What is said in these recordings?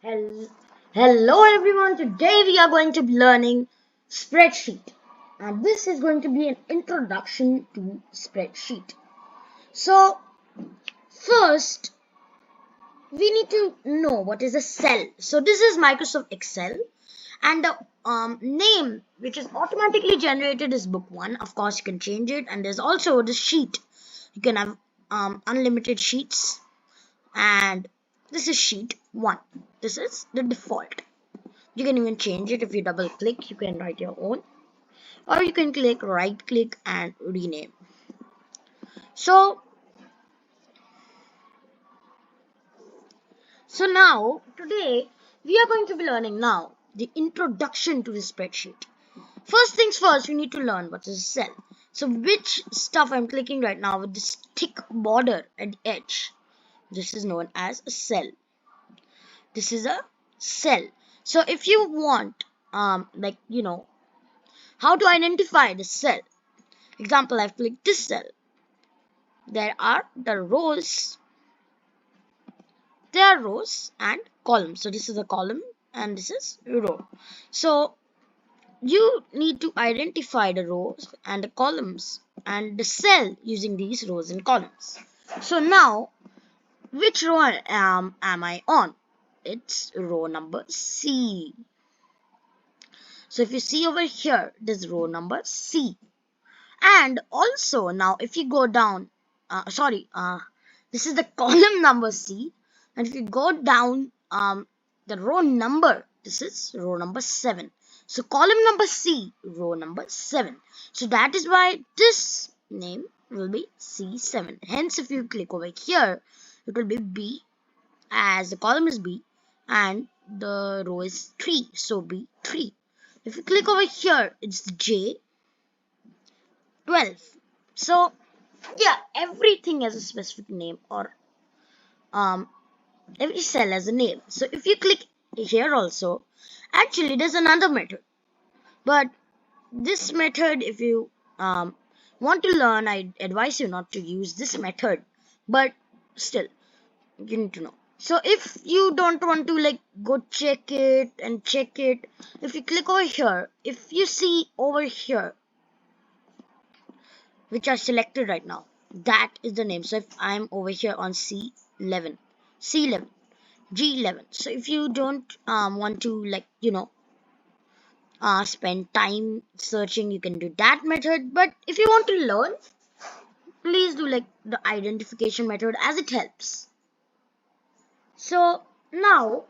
Hel- Hello everyone, today we are going to be learning spreadsheet, and this is going to be an introduction to spreadsheet. So first we need to know what is a cell. So this is Microsoft Excel, and the name which is automatically generated is book 1. Of course you can change it, and there's also the sheet. You can have unlimited sheets, and this is sheet 1. This is the default. You can even change it. If you double click, you can write your own, or you can click right click and rename. So now today we are going to be learning now the introduction to the spreadsheet. First things first, we need to learn what is a cell. So which stuff I'm clicking right now with this thick border at the edge, this is known as a cell. This is a cell. So if you want how to identify the cell, example, I've clicked this cell. There are rows and columns. So this is a column and this is a row. So you need to identify the rows and the columns and the cell using these rows and columns. So now, which row am I on? It's row number C. So if you see over here, this row number C. And also now if you go down, this is the column number C, and if you go down the row number, this is row number 7. So column number C, row number 7. So that is why this name will be C7. Hence if you click over here, it will be B, as the column is B and the row is 3, so B3. If you click over here, it's J12. So yeah, everything has a specific name, or every cell has a name. So if you click here also, actually there's another method, but this method, if you want to learn, I advise you not to use this method, but still you need to know. So if you don't want to go check it, if you click over here, if you see over here which are selected right now, that is the name. So if I'm over here on C11, G11. So if you don't want to spend time searching, you can do that method. But if you want to learn, please do the identification method, as it helps. So now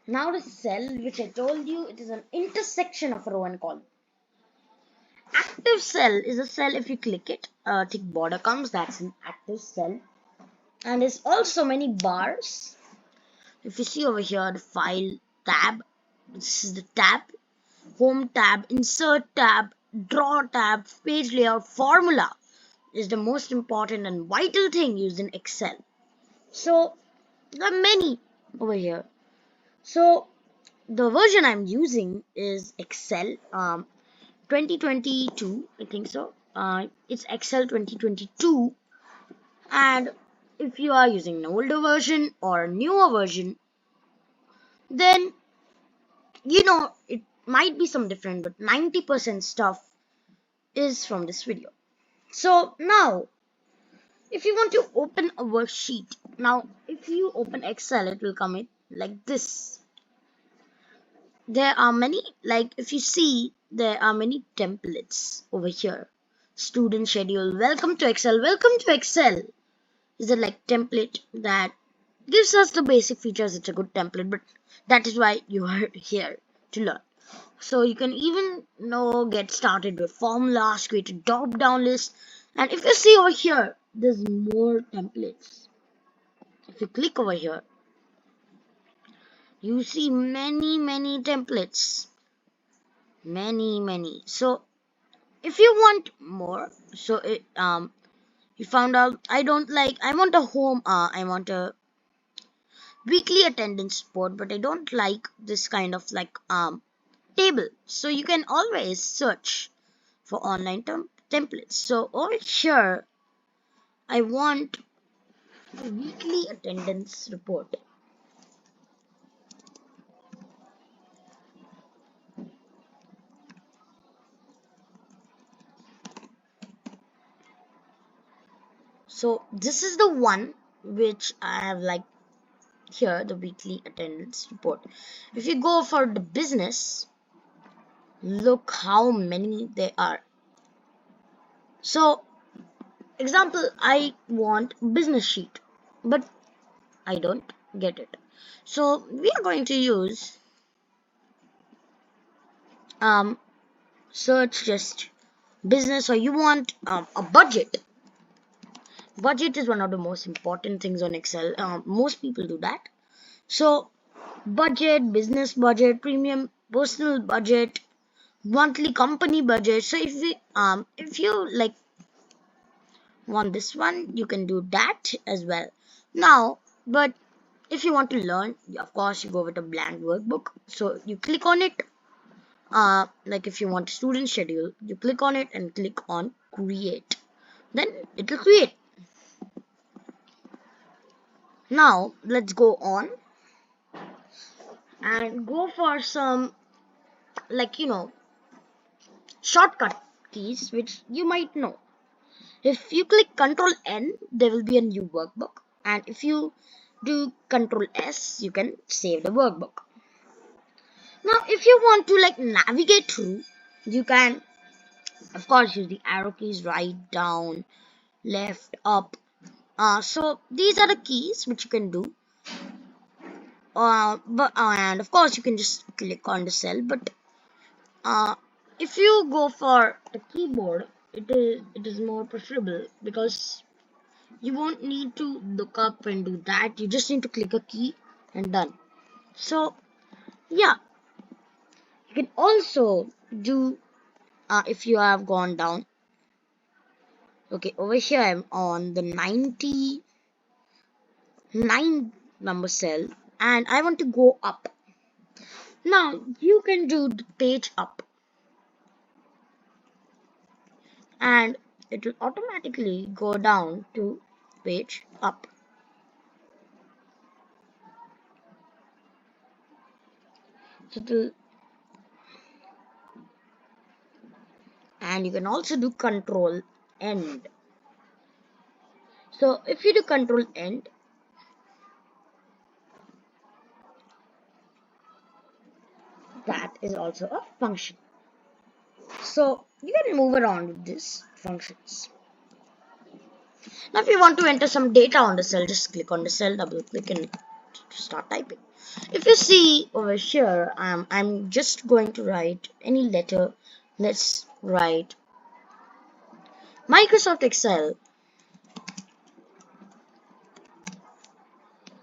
the cell which I told you, it is an intersection of row and column. Active cell is a cell, if you click it, thick border comes, that's an active cell. And there's also many bars. If you see over here, the file tab, this is the tab, home tab, insert tab, draw tab, page layout, formula is the most important and vital thing used in Excel. So there are many over here. So the version I'm using is Excel 2022, I think so. It's Excel 2022, and if you are using an older version or a newer version, then it might be some different, but 90% stuff is from this video. So now if you want to open a worksheet, now if you open Excel, it will come in like this. There are many, if you see, there are many templates over here. Student schedule, welcome to Excel is a template that gives us the basic features. It's a good template, but that is why you are here to learn. So you can even get started with formulas, create a drop down list, and if you see over here, there's more templates. If you click over here, you see many templates, many. So if you want more, so you found out I want a home, I want a weekly attendance report, but I don't like this kind of table. So you can always search for online templates. So over here, I want weekly attendance report. So this is the one which I have like here, the weekly attendance report. If you go for the business, look how many there are. So example, I want business sheet, but I don't get it. So we are going to use um search just business, or you want a budget. Budget is one of the most important things on Excel. Most people do that. So budget, business budget, premium personal budget, monthly company budget. So if you like want this one, you can do that as well. Now, but if you want to learn, of course you go with a blank workbook. So you click on it. Like if you want student schedule, you click on it and click on create. Then it will create. Now let's go on and go for some, like shortcut keys which you might know. If you click Control N, there will be a new workbook, and if you do Control S, you can save the workbook. Now if you want to like navigate through, you can of course use the arrow keys, right, down, left, up. So these are the keys which you can do. And of course you can just click on the cell, but uh, if you go for the keyboard, it is more preferable because you won't need to look up and do that. You just need to click a key and done. So yeah, you can also do if you have gone down. Okay, over here I'm on the 99 number cell and I want to go up. Now you can do the page up and it will automatically go down to page up. So and you can also do control end. So if you do control end, that is also a function. So you can move around with these functions. Now if you want to enter some data on the cell, just click on the cell, double click and start typing. If you see over here, I'm just going to write any letter. Let's write Microsoft Excel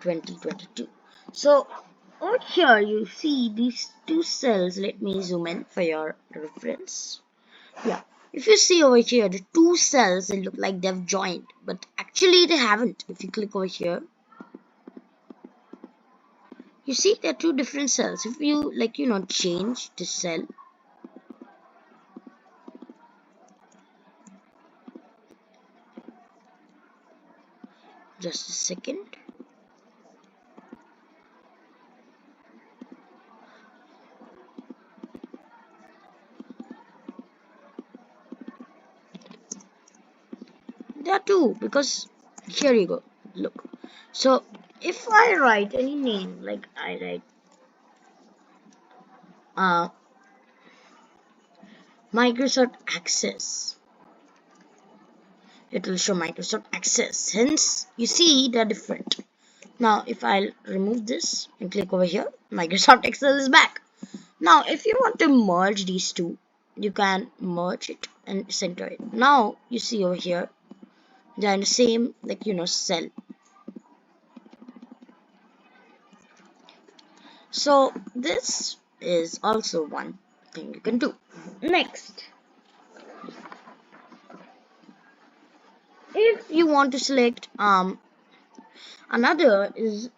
2022. So over here you see these two cells. Let me zoom in for your reference. Yeah, if you see over here the two cells, they look like they've joined, but actually they haven't. If you click over here, you see they're two different cells. If you change the cell, just a second. There are two because here you go. Look. So if I write any name, like I write uh, Microsoft Access, it will show Microsoft Access. Hence, you see they're different. Now, if I'll remove this and click over here, Microsoft Excel is back. Now, if you want to merge these two, you can merge it and center it. Now, you see over here, they're in the same, cell. So, this is also one thing you can do. Next, if you want to select another is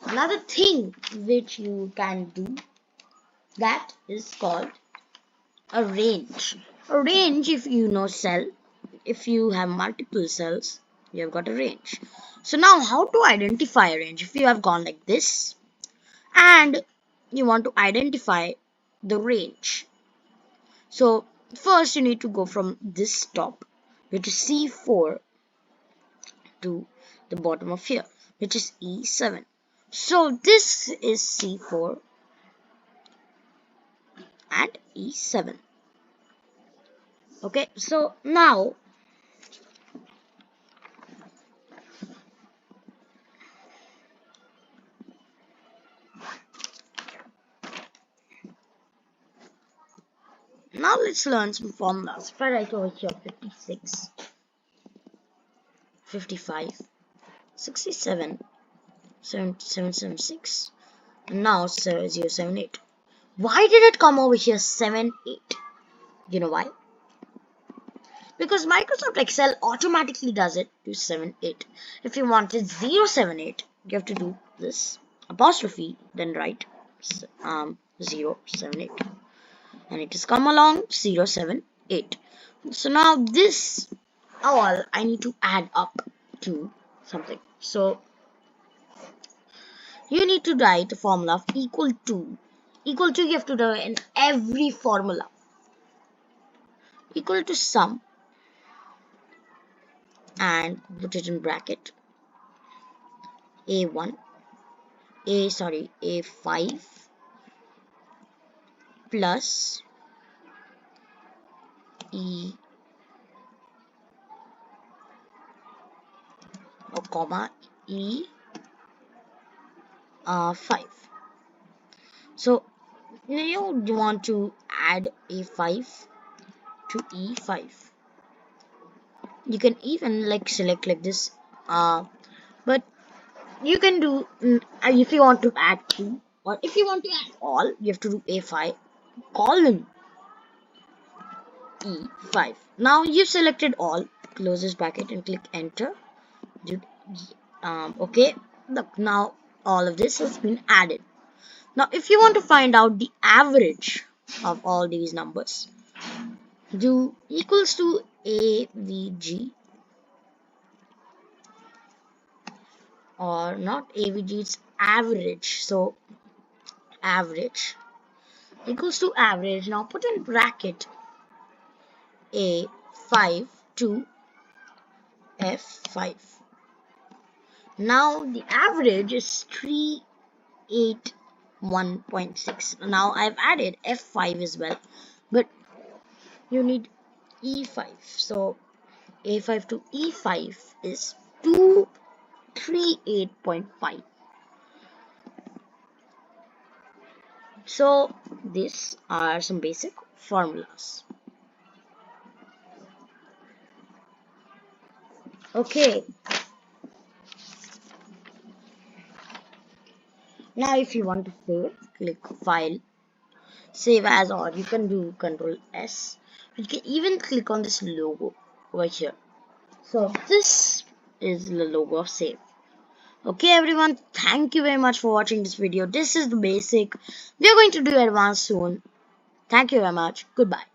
another thing which you can do, that is called a range. A range, if you know cell, if you have multiple cells, you have got a range. So now how to identify a range? If you have gone like this and you want to identify the range. So first you need to go from this top, which is C4, to the bottom of here, which is E7. So this is C4 and E7. Okay, so now let's learn some formulas. If I write over here 56, 55, 67, 776, and now 078. Why did it come over here 78? You know why? Because Microsoft Excel automatically does it to 78. If you wanted 078, you have to do this apostrophe, then write 078, and it has come along 078. So now this all I need to add up to something. So you need to write the formula of equal to. Equal to you have to do in every formula. Equal to sum and put it in bracket. A1 A5 plus E or comma E5. So now you want to add A5 to E5. You can even like select like this, but you can do if you want to add 2, or if you want to add all, you have to do A5 colon E5. Now you've selected all, close this bracket and click enter. Okay, look, now all of this has been added. Now if you want to find out the average of all these numbers, do equals to AVG, or not AVG, it's average. So average equals to average. Now put in bracket A5 to F5. Now the average is 381.6. Now I've added F5 as well, but you need E5. So A5 to E5 is 238.5. So these are some basic formulas. Okay. Now if you want to save, click File, Save As, or you can do Control S. You can even click on this logo over here. So this is the logo of Save. Okay everyone, thank you very much for watching this video. This is the basic. We are going to do advanced soon. Thank you very much. Goodbye.